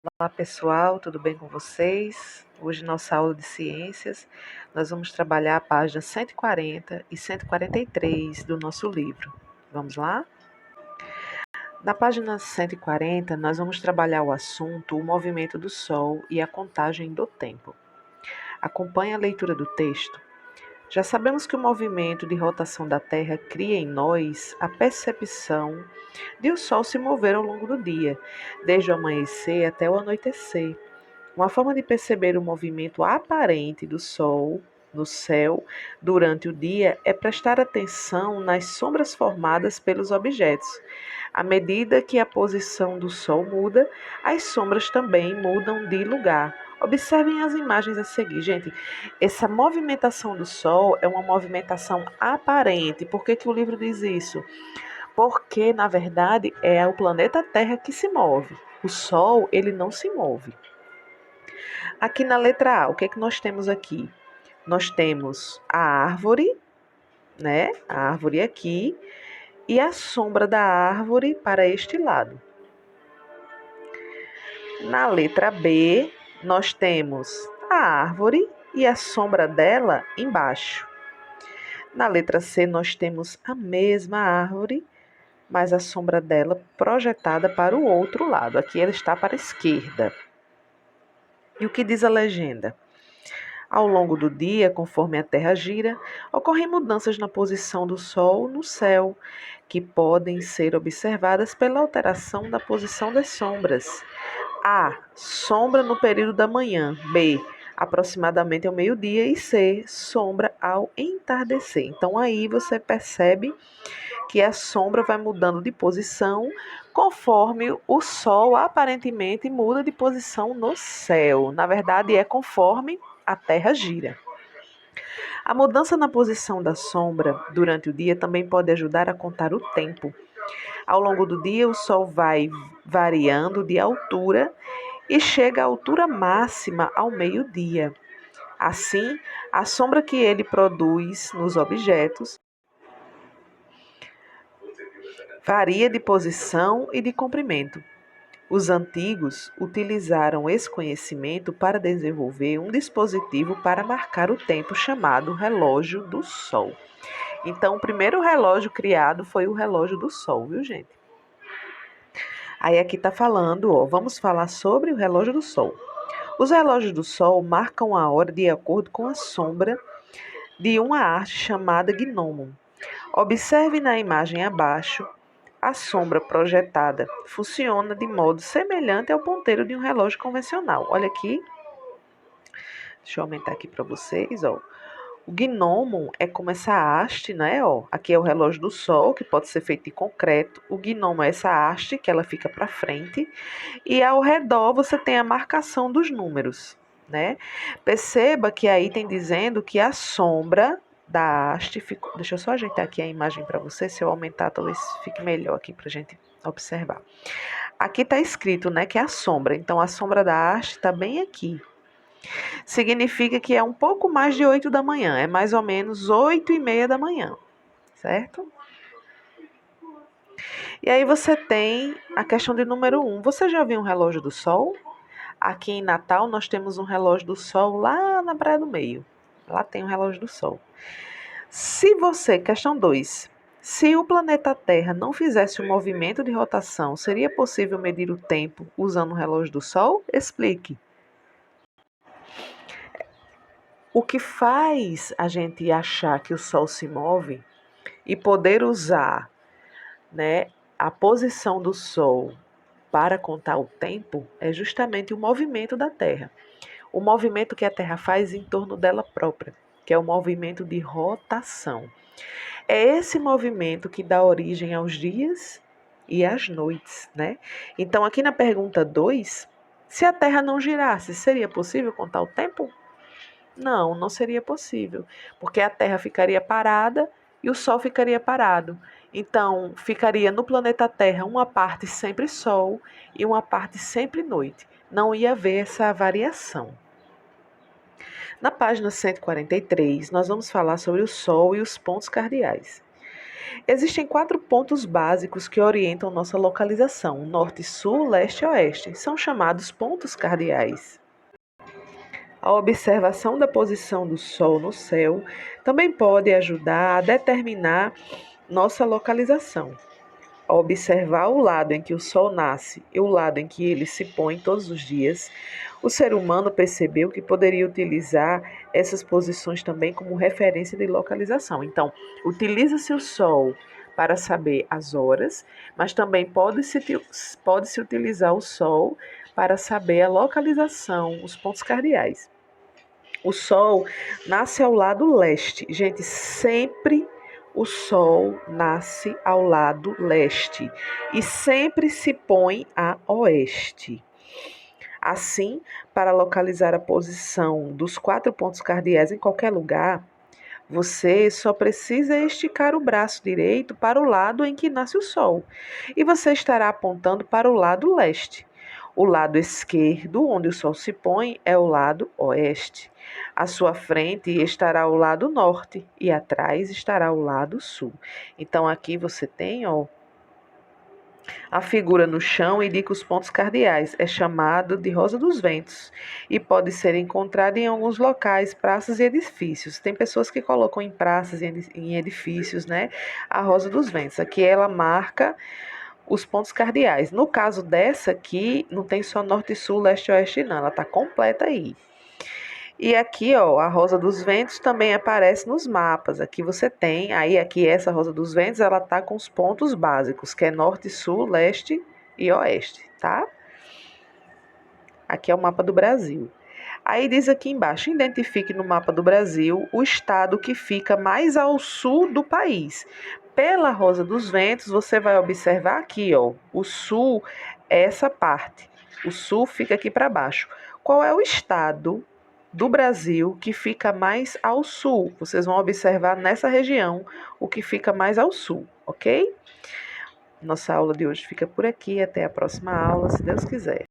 Olá pessoal, tudo bem com vocês? Hoje, nossa aula de ciências, nós vamos trabalhar a página 140 e 143 do nosso livro. Vamos lá? Na página 140, nós vamos trabalhar o assunto o movimento do Sol e a contagem do tempo. Acompanhe a leitura do texto. Já sabemos que o movimento de rotação da Terra cria em nós a percepção de o Sol se mover ao longo do dia, desde o amanhecer até o anoitecer. Uma forma de perceber o movimento aparente do Sol no céu durante o dia é prestar atenção nas sombras formadas pelos objetos. À medida que a posição do Sol muda, as sombras também mudam de lugar. Observem as imagens a seguir, gente. Essa movimentação do Sol é uma movimentação aparente. Por que o livro diz isso? Porque, na verdade, é o planeta Terra que se move. O Sol, ele não se move. Aqui na letra A, o que é que nós temos aqui? Nós temos a árvore, né? A árvore aqui e a sombra da árvore para este lado. Na letra B, nós temos a árvore e a sombra dela embaixo. Na letra C, nós temos a mesma árvore, mas a sombra dela projetada para o outro lado. Aqui ela está para a esquerda. E o que diz a legenda? Ao longo do dia, conforme a Terra gira, ocorrem mudanças na posição do Sol no céu, que podem ser observadas pela alteração da posição das sombras. A. Sombra no período da manhã. B. Aproximadamente ao meio-dia. E C. Sombra ao entardecer. Então, aí você percebe que a sombra vai mudando de posição conforme o Sol aparentemente muda de posição no céu. Na verdade, é conforme a Terra gira. A mudança na posição da sombra durante o dia também pode ajudar a contar o tempo. Ao longo do dia, o Sol vai variando de altura e chega à altura máxima ao meio-dia. Assim, a sombra que ele produz nos objetos varia de posição e de comprimento. Os antigos utilizaram esse conhecimento para desenvolver um dispositivo para marcar o tempo chamado relógio do Sol. Então, o primeiro relógio criado foi o relógio do Sol, viu, gente? Aí aqui está falando, vamos falar sobre o relógio do Sol. Os relógios do Sol marcam a hora de acordo com a sombra de uma arte chamada gnomon. Observe na imagem abaixo. A sombra projetada funciona de modo semelhante ao ponteiro de um relógio convencional. Olha aqui. Deixa eu aumentar aqui para vocês, ó. O gnomon é como essa haste, né? Ó. Aqui é o relógio do Sol, que pode ser feito de concreto. O gnomon é essa haste, que ela fica para frente. E ao redor você tem a marcação dos números, né? Perceba que aí tem dizendo que a sombra da haste ficou. Deixa eu só ajeitar aqui a imagem para você. Se eu aumentar, talvez fique melhor aqui para a gente observar. Aqui está escrito, né, que é a sombra. Então, a sombra da haste está bem aqui. Significa que é um pouco mais de 8 da manhã. É mais ou menos 8:30 da manhã, certo? E aí você tem a questão de número 1. Você já viu um relógio do Sol? Aqui em Natal, nós temos um relógio do Sol lá na Praia do Meio. Lá tem um relógio do Sol. Questão 2. Se o planeta Terra não fizesse um movimento de rotação, seria possível medir o tempo usando o relógio do Sol? Explique. O que faz a gente achar que o Sol se move e poder usar, né, a posição do Sol para contar o tempo é justamente o movimento da Terra. O movimento que a Terra faz em torno dela própria, que é o movimento de rotação. É esse movimento que dá origem aos dias e às noites, né? Então, aqui na pergunta 2, se a Terra não girasse, seria possível contar o tempo? Não, não seria possível, porque a Terra ficaria parada e o Sol ficaria parado. Então, ficaria no planeta Terra uma parte sempre Sol e uma parte sempre noite. Não ia haver essa variação. Na página 143, nós vamos falar sobre o Sol e os pontos cardeais. Existem 4 pontos básicos que orientam nossa localização: norte, sul, leste e oeste. São chamados pontos cardeais. A observação da posição do Sol no céu também pode ajudar a determinar nossa localização. Ao observar o lado em que o Sol nasce e o lado em que ele se põe todos os dias, o ser humano percebeu que poderia utilizar essas posições também como referência de localização. Então, utiliza-se o Sol para saber as horas, mas também pode-se utilizar o Sol para saber a localização, os pontos cardeais. O Sol nasce ao lado leste. Gente, sempre o Sol nasce ao lado leste e sempre se põe a oeste. Assim, para localizar a posição dos 4 pontos cardeais em qualquer lugar, você só precisa esticar o braço direito para o lado em que nasce o Sol e você estará apontando para o lado leste. O lado esquerdo, onde o Sol se põe, é o lado oeste. À sua frente estará o lado norte e atrás estará o lado sul. Então, aqui você tem, a figura no chão indica os pontos cardeais. É chamado de Rosa dos Ventos e pode ser encontrado em alguns locais, praças e edifícios. Tem pessoas que colocam em praças e em edifícios, né, a Rosa dos Ventos. Aqui ela marca os pontos cardeais. No caso dessa aqui, não tem só norte, sul, leste e oeste, não. Ela está completa aí. E aqui, a Rosa dos Ventos também aparece nos mapas. Aqui você tem, aqui essa Rosa dos Ventos, ela tá com os pontos básicos, que é norte, sul, leste e oeste, tá? Aqui é o mapa do Brasil. Aí diz aqui embaixo, identifique no mapa do Brasil o estado que fica mais ao sul do país. Pela Rosa dos Ventos, você vai observar aqui, o sul é essa parte. O sul fica aqui para baixo. Qual é o estado do Brasil que fica mais ao sul? Vocês vão observar nessa região o que fica mais ao sul, ok? Nossa aula de hoje fica por aqui. Até a próxima aula, se Deus quiser.